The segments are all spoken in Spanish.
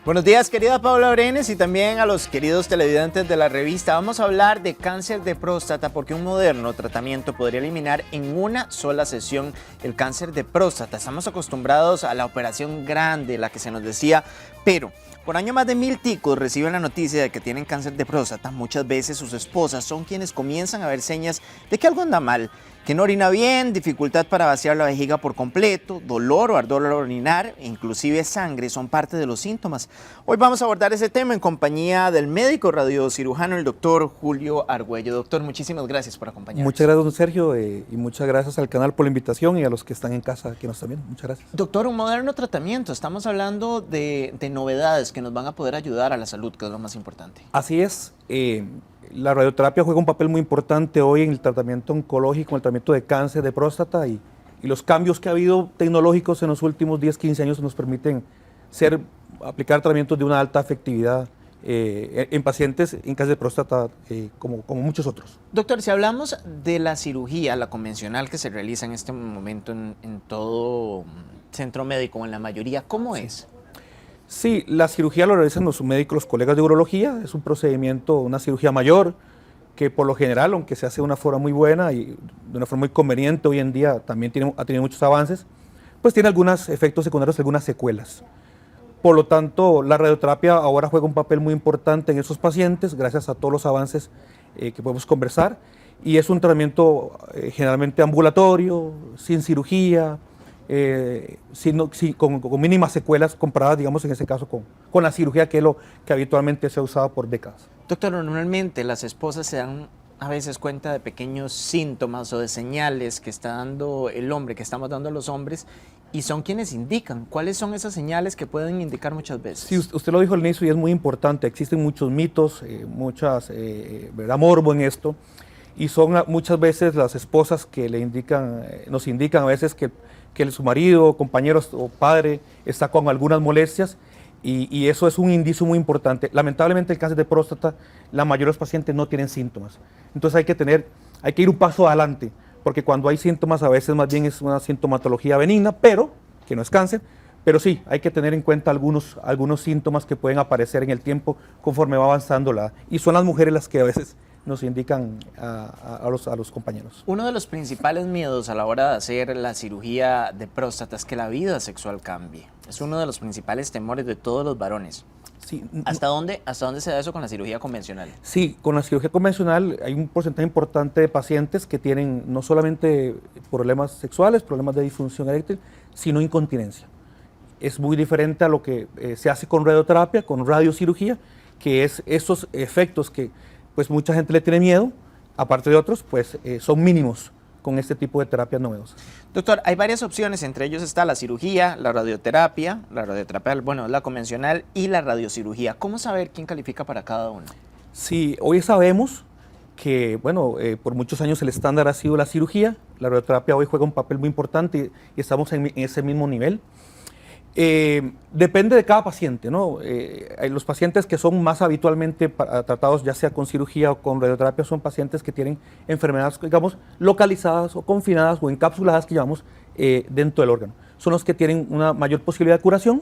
Buenos días, querida Paula Brenes, y también a los queridos televidentes de la revista. Vamos a hablar de cáncer de próstata porque un moderno tratamiento podría eliminar en una sola sesión el cáncer de próstata. Estamos acostumbrados a la operación grande, la que se nos decía, pero por año más de 1000 ticos reciben la noticia de que tienen cáncer de próstata. Muchas veces sus esposas son quienes comienzan a ver señas de que algo anda mal, que no orina bien, dificultad para vaciar la vejiga por completo, dolor o ardor al orinar, e inclusive sangre son parte de los síntomas. Hoy vamos a abordar ese tema en compañía del médico radiocirujano, el doctor Julio Argüello. Doctor, muchísimas gracias por acompañarnos. Muchas gracias, don Sergio, y muchas gracias al canal por la invitación y a los que están en casa que nos están viendo. Muchas gracias. Doctor, un moderno tratamiento. Estamos hablando de novedades que nos van a poder ayudar a la salud, que es lo más importante. Así es. La radioterapia juega un papel muy importante hoy en el tratamiento oncológico, en el tratamiento de cáncer de próstata y los cambios que ha habido tecnológicos en los últimos 10, 15 años nos permiten aplicar tratamientos de una alta efectividad en pacientes en cáncer de próstata como muchos otros. Doctor, si hablamos de la cirugía, la convencional que se realiza en este momento en todo centro médico, en la mayoría, ¿cómo es? Sí, la cirugía lo realizan los médicos, los colegas de urología. Es un procedimiento, una cirugía mayor, que por lo general, aunque se hace de una forma muy buena y de una forma muy conveniente, hoy en día también ha tenido muchos avances, pues tiene algunos efectos secundarios, algunas secuelas. Por lo tanto, la radioterapia ahora juega un papel muy importante en esos pacientes, gracias a todos los avances que podemos conversar, y es un tratamiento generalmente ambulatorio, sin cirugía, con mínimas secuelas comparadas, digamos, en este caso con la cirugía, que es lo que habitualmente se ha usado por décadas. Doctor, normalmente las esposas se dan a veces cuenta de pequeños síntomas o de señales que está dando el hombre, que estamos dando los hombres, y son quienes indican. ¿Cuáles son esas señales que pueden indicar muchas veces? Sí, usted lo dijo al inicio y es muy importante. Existen muchos mitos, ¿verdad? Morbo en esto, y son muchas veces las esposas que nos indican a veces que su marido, compañero o padre está con algunas molestias, y eso es un indicio muy importante. Lamentablemente el cáncer de próstata, la mayoría de los pacientes no tienen síntomas. Entonces hay que ir un paso adelante, porque cuando hay síntomas a veces más bien es una sintomatología benigna, pero que no es cáncer. Pero sí, hay que tener en cuenta algunos síntomas que pueden aparecer en el tiempo conforme va avanzando la edad. Y son las mujeres las que a veces nos indican a los compañeros. Uno de los principales miedos a la hora de hacer la cirugía de próstata es que la vida sexual cambie. Es uno de los principales temores de todos los varones. Sí. ¿Hasta dónde se da eso con la cirugía convencional? Sí, con la cirugía convencional hay un porcentaje importante de pacientes que tienen no solamente problemas sexuales, problemas de disfunción eréctil, sino incontinencia. Es muy diferente a lo que se hace con radioterapia, con radiocirugía, que es esos efectos que pues mucha gente le tiene miedo, aparte de otros, pues son mínimos con este tipo de terapias novedosas. Doctor, hay varias opciones, entre ellos está la cirugía, la radioterapia, bueno, la convencional y la radiocirugía. ¿Cómo saber quién califica para cada una? Sí, hoy sabemos que, bueno, por muchos años el estándar ha sido la cirugía. La radioterapia hoy juega un papel muy importante y estamos en ese mismo nivel. Depende de cada paciente, ¿no? Los pacientes que son más habitualmente tratados ya sea con cirugía o con radioterapia son pacientes que tienen enfermedades, digamos, localizadas o confinadas o encapsuladas que llamamos dentro del órgano. Son los que tienen una mayor posibilidad de curación,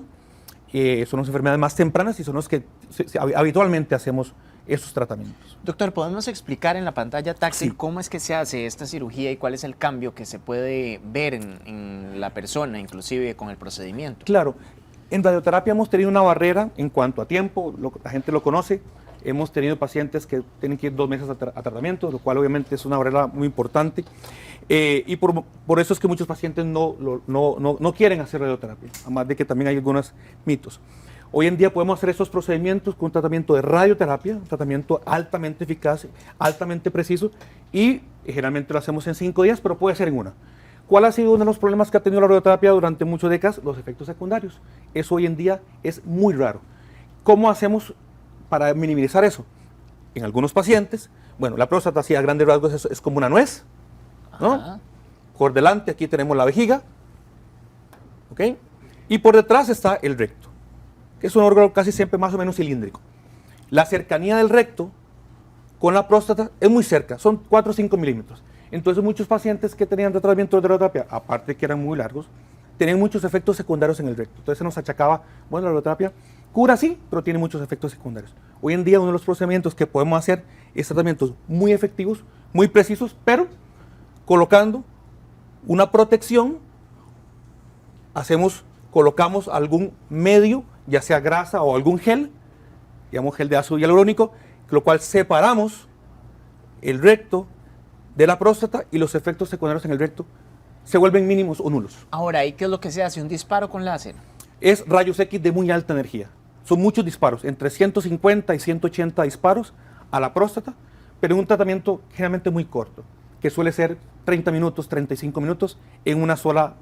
son las enfermedades más tempranas y son los que habitualmente hacemos esos tratamientos. Doctor, ¿podemos explicar en la pantalla táctil cómo es que se hace esta cirugía y cuál es el cambio que se puede ver en la persona, inclusive con el procedimiento? Claro, en radioterapia hemos tenido una barrera en cuanto a tiempo, la gente lo conoce. Hemos tenido pacientes que tienen que ir 2 meses a tratamiento, lo cual obviamente es una barrera muy importante. Y por eso es que muchos pacientes no quieren hacer radioterapia, además de que también hay algunos mitos. Hoy en día podemos hacer estos procedimientos con un tratamiento de radioterapia, un tratamiento altamente eficaz, altamente preciso, y generalmente lo hacemos en 5 días, pero puede ser en 1. ¿Cuál ha sido uno de los problemas que ha tenido la radioterapia durante muchas décadas? Los efectos secundarios. Eso hoy en día es muy raro. ¿Cómo hacemos para minimizar eso? En algunos pacientes, bueno, la próstata así a grandes rasgos es como una nuez, ¿no? Por delante aquí tenemos la vejiga, ¿ok? Y por detrás está el recto, que es un órgano casi siempre más o menos cilíndrico. La cercanía del recto con la próstata es muy cerca, son 4 o 5 milímetros. Entonces muchos pacientes que tenían tratamientos de radioterapia, aparte de que eran muy largos, tenían muchos efectos secundarios en el recto. Entonces se nos achacaba, bueno, la radioterapia Cura sí, pero tiene muchos efectos secundarios. Hoy en día uno de los procedimientos que podemos hacer es tratamientos muy efectivos, muy precisos, pero colocando una protección, colocamos algún medio, ya sea grasa o algún gel, digamos gel de ácido hialurónico, lo cual separamos el recto de la próstata y los efectos secundarios en el recto se vuelven mínimos o nulos. Ahora, ¿y qué es lo que se hace? ¿Un disparo con láser? Es rayos X de muy alta energía. Son muchos disparos, entre 150 y 180 disparos a la próstata, pero en un tratamiento generalmente muy corto, que suele ser 30 minutos, 35 minutos en una sola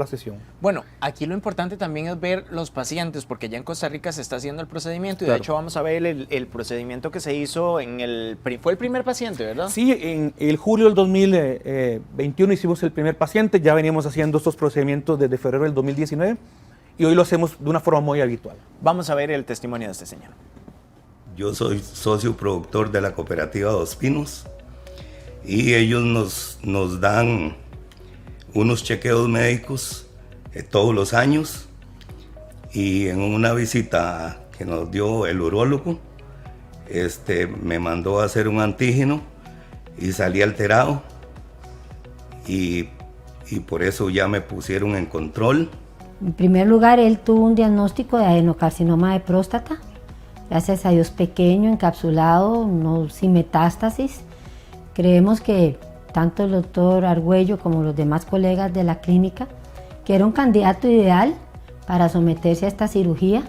sesión. Bueno, aquí lo importante también es ver los pacientes, porque ya en Costa Rica se está haciendo el procedimiento y Claro. de hecho vamos a ver el procedimiento que se hizo fue el primer paciente, ¿verdad? Sí, en el julio del 2021 hicimos el primer paciente, ya veníamos haciendo estos procedimientos desde febrero del 2019 y hoy lo hacemos de una forma muy habitual. Vamos a ver el testimonio de este señor. Yo soy socio productor de la cooperativa Dos Pinos y ellos nos dan unos chequeos médicos todos los años, y en una visita que nos dio el urólogo, me mandó a hacer un antígeno y salí alterado y por eso ya me pusieron en control. En primer lugar, él tuvo un diagnóstico de adenocarcinoma de próstata, gracias a Dios pequeño, encapsulado, no sin metástasis. Creemos que tanto el doctor Argüello como los demás colegas de la clínica, que era un candidato ideal para someterse a esta cirugía.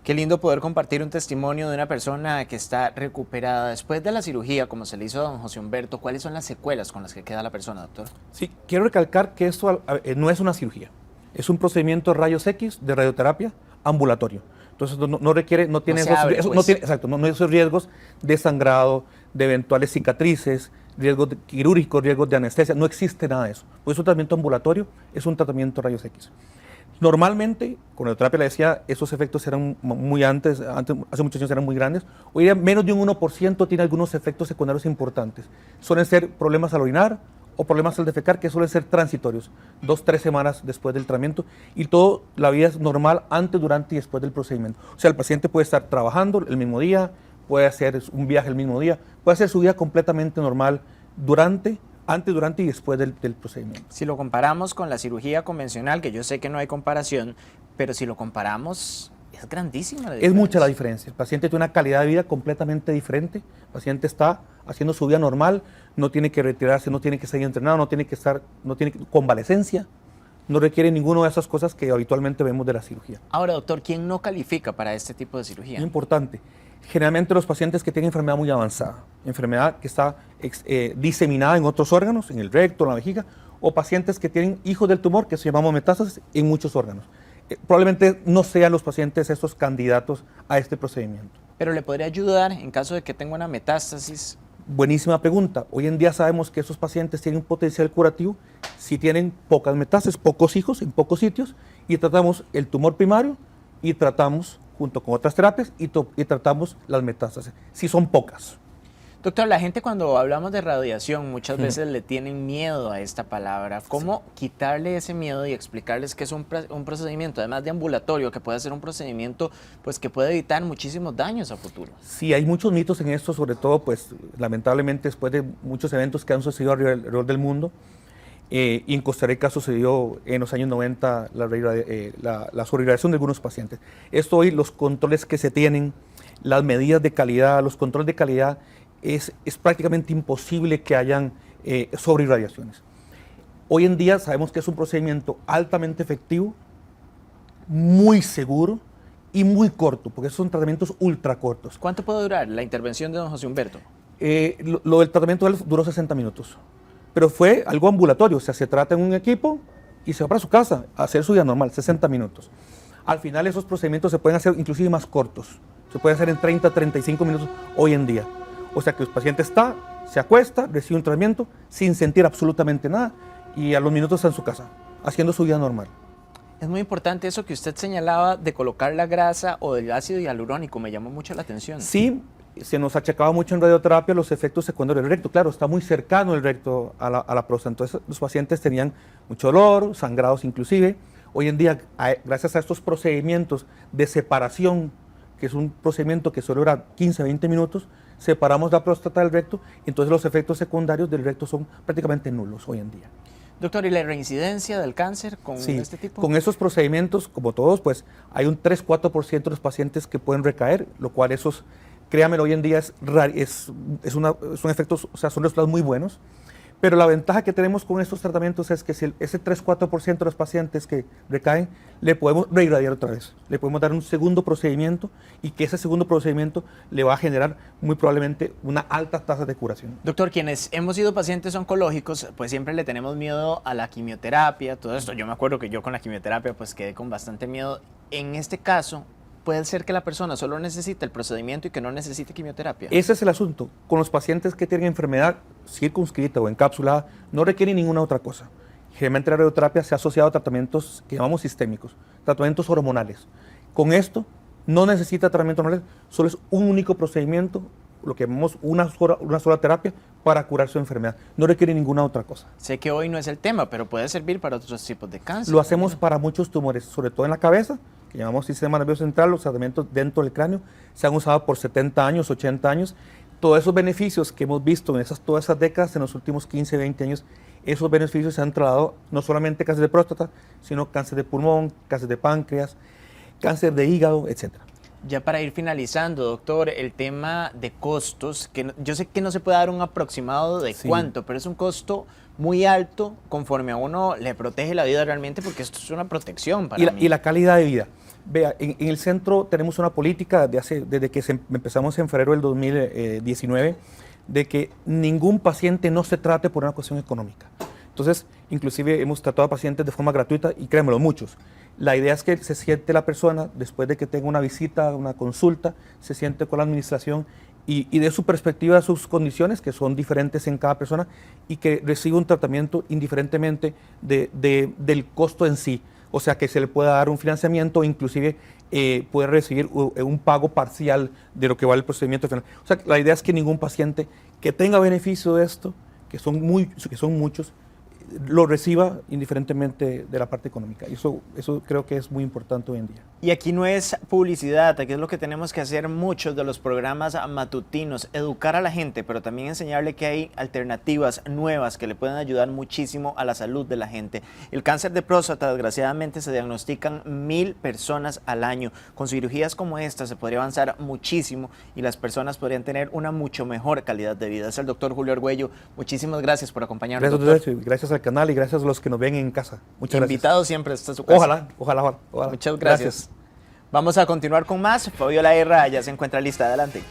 Qué lindo poder compartir un testimonio de una persona que está recuperada después de la cirugía, como se le hizo a don José Humberto. ¿Cuáles son las secuelas con las que queda la persona, doctor? Sí, quiero recalcar que esto no es una cirugía, es un procedimiento de rayos X de radioterapia ambulatorio. Entonces no tiene esos riesgos de sangrado, de eventuales cicatrices, riesgos quirúrgicos, riesgos de anestesia, no existe nada de eso. Pues es un tratamiento ambulatorio, es un tratamiento de rayos X. Normalmente, con la radioterapia le decía, esos efectos eran hace muchos años eran muy grandes. Hoy día menos de un 1% tiene algunos efectos secundarios importantes. Suelen ser problemas al orinar o problemas al defecar, que suelen ser transitorios, 2-3 semanas después del tratamiento, y todo, la vida es normal antes, durante y después del procedimiento. O sea, el paciente puede estar trabajando el mismo día, puede hacer un viaje el mismo día, puede hacer su vida completamente normal antes, durante y después del procedimiento. Si lo comparamos con la cirugía convencional, que yo sé que no hay comparación, pero si lo comparamos, es grandísima la diferencia. Es mucha la diferencia. El paciente tiene una calidad de vida completamente diferente. El paciente está haciendo su vida normal, no tiene que retirarse, no tiene que seguir entrenado, no tiene convalecencia, no requiere ninguna de esas cosas que habitualmente vemos de la cirugía. Ahora, doctor, ¿quién no califica para este tipo de cirugía? Muy importante. Generalmente los pacientes que tienen enfermedad muy avanzada, enfermedad que está diseminada en otros órganos, en el recto, en la vejiga, o pacientes que tienen hijos del tumor, que se llamamos metástasis, en muchos órganos. Probablemente no sean los pacientes estos candidatos a este procedimiento. Pero le podría ayudar en caso de que tenga una metástasis. Buenísima pregunta. Hoy en día sabemos que esos pacientes tienen un potencial curativo si tienen pocas metástasis, pocos hijos en pocos sitios, y tratamos el tumor primario y tratamos junto con otras terapias y tratamos las metástasis, si son pocas. Doctor, la gente cuando hablamos de radiación muchas veces le tienen miedo a esta palabra. ¿Cómo quitarle ese miedo y explicarles que es un procedimiento, además de ambulatorio, que puede ser un procedimiento pues, que puede evitar muchísimos daños a futuro? Sí, hay muchos mitos en esto, sobre todo, pues lamentablemente después de muchos eventos que han sucedido alrededor del mundo, y en Costa Rica sucedió en los años 90 la sobreirradiación de algunos pacientes. Esto hoy, los controles que se tienen, las medidas de calidad, los controles de calidad, es prácticamente imposible que hayan sobreirradiaciones. Hoy en día sabemos que es un procedimiento altamente efectivo, muy seguro y muy corto, porque son tratamientos ultra cortos. ¿Cuánto puede durar la intervención de don José Humberto? Lo del tratamiento de él duró 60 minutos, pero fue algo ambulatorio, o sea, se trata en un equipo y se va para su casa a hacer su vida normal, 60 minutos. Al final esos procedimientos se pueden hacer inclusive más cortos, se pueden hacer en 30-35 minutos hoy en día. O sea que el paciente se acuesta, recibe un tratamiento sin sentir absolutamente nada y a los minutos está en su casa, haciendo su vida normal. Es muy importante eso que usted señalaba de colocar la grasa o del ácido hialurónico, me llamó mucho la atención. Sí, se nos achacaba mucho en radioterapia los efectos secundarios del recto. Claro, está muy cercano el recto a la próstata, entonces los pacientes tenían mucho dolor, sangrados inclusive. Hoy en día, gracias a estos procedimientos de separación, que es un procedimiento que solo dura 15 a 20 minutos, separamos la próstata del recto, y entonces los efectos secundarios del recto son prácticamente nulos hoy en día. Doctor, ¿y la reincidencia del cáncer con este tipo? Con esos procedimientos, como todos, pues hay un 3-4% de los pacientes que pueden recaer, lo cual esos, créanmelo, hoy en día son efectos, o sea, son resultados muy buenos. Pero la ventaja que tenemos con estos tratamientos es que si ese 3-4% de los pacientes que recaen, le podemos reirradiar otra vez. Le podemos dar un segundo procedimiento y que ese segundo procedimiento le va a generar muy probablemente una alta tasa de curación. Doctor, quienes hemos sido pacientes oncológicos, pues siempre le tenemos miedo a la quimioterapia, todo esto. Yo me acuerdo que yo con la quimioterapia pues quedé con bastante miedo. En este caso, puede ser que la persona solo necesite el procedimiento y que no necesite quimioterapia. Ese es el asunto. Con los pacientes que tienen enfermedad circunscrita o encapsulada, no requieren ninguna otra cosa. Generalmente la radioterapia se ha asociado a tratamientos que llamamos sistémicos, tratamientos hormonales. Con esto no necesita tratamiento hormonal, solo es un único procedimiento, lo que llamamos una sola terapia para curar su enfermedad. No requiere ninguna otra cosa. Sé que hoy no es el tema, pero puede servir para otros tipos de cáncer. Lo hacemos para muchos tumores, sobre todo en la cabeza, que llamamos sistema nervioso central. Los tratamientos dentro del cráneo se han usado por 70 años, 80 años. Todos esos beneficios que hemos visto en todas esas décadas, en los últimos 15, 20 años, esos beneficios se han trasladado no solamente cáncer de próstata, sino cáncer de pulmón, cáncer de páncreas, cáncer de hígado, etc. Ya para ir finalizando, doctor, el tema de costos, que yo sé que no se puede dar un aproximado de cuánto, pero es un costo muy alto conforme a uno le protege la vida realmente, porque esto es una protección para mí. Y la calidad de vida. Vea, en el centro tenemos una política desde que empezamos en febrero del 2019, de que ningún paciente no se trate por una cuestión económica. Entonces, inclusive hemos tratado a pacientes de forma gratuita, y créanmelo, muchos. La idea es que se siente la persona, después de que tenga una visita, una consulta, se siente con la administración y de su perspectiva, de sus condiciones, que son diferentes en cada persona, y que reciba un tratamiento indiferentemente del costo en sí. O sea, que se le pueda dar un financiamiento, inclusive puede recibir un pago parcial de lo que vale el procedimiento final. O sea, la idea es que ningún paciente que tenga beneficio de esto, que son muchos, lo reciba indiferentemente de la parte económica. Y eso creo que es muy importante hoy en día. Y aquí no es publicidad, aquí es lo que tenemos que hacer muchos de los programas matutinos, educar a la gente, pero también enseñarle que hay alternativas nuevas que le pueden ayudar muchísimo a la salud de la gente. El cáncer de próstata, desgraciadamente, se diagnostican 1000 personas al año. Con cirugías como esta se podría avanzar muchísimo y las personas podrían tener una mucho mejor calidad de vida. Es el doctor Julio Argüello. Muchísimas gracias por acompañarnos, doctor. Gracias al canal y gracias a los que nos ven en casa. Muchas gracias. Invitado siempre está su casa. Ojalá. Muchas gracias. Vamos a continuar con más. Fabiola Herra ya se encuentra lista. Adelante.